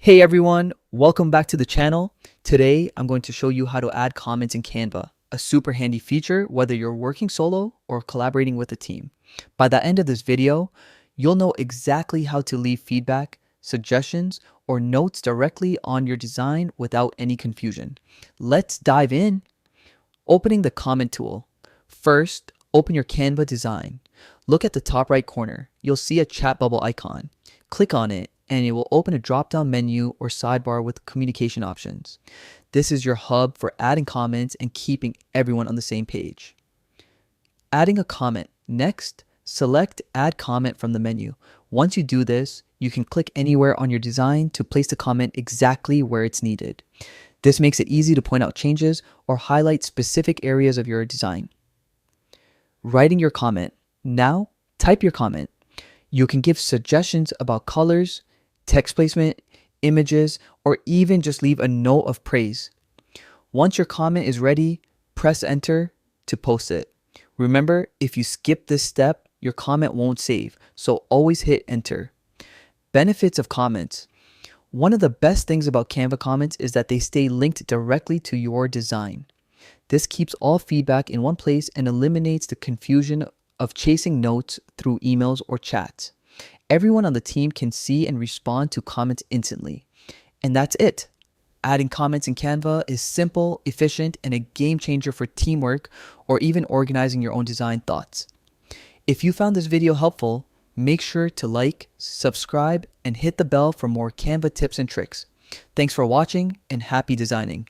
Hey everyone, welcome back to the channel. Today I'm going to show you how to add comments in Canva, a super handy feature whether you're working solo or collaborating with a team. By the end of this video, you'll know exactly how to leave feedback, suggestions, or notes directly on your design without any confusion. Let's dive in. Opening the comment tool. First, open your Canva design. Look at the top right corner. You'll see a chat bubble icon. Click on it and it will open a drop-down menu or sidebar with communication options. This is your hub for adding comments and keeping everyone on the same page. Adding a comment. Next, select Add Comment from the menu. Once you do this, you can click anywhere on your design to place the comment exactly where it's needed. This makes it easy to point out changes or highlight specific areas of your design. Writing your comment. Now, type your comment. You can give suggestions about colors, text placement, images, or even just leave a note of praise. Once your comment is ready, press enter to post it. Remember, if you skip this step, your comment won't save, so always hit enter. Benefits of comments. One of the best things about Canva comments is that they stay linked directly to your design. This keeps all feedback in one place and eliminates the confusion of chasing notes through emails or chats. Everyone on the team can see and respond to comments instantly. And that's it. Adding comments in Canva is simple, efficient, and a game changer for teamwork or even organizing your own design thoughts. If you found this video helpful, make sure to like, subscribe, and hit the bell for more Canva tips and tricks. Thanks for watching and happy designing.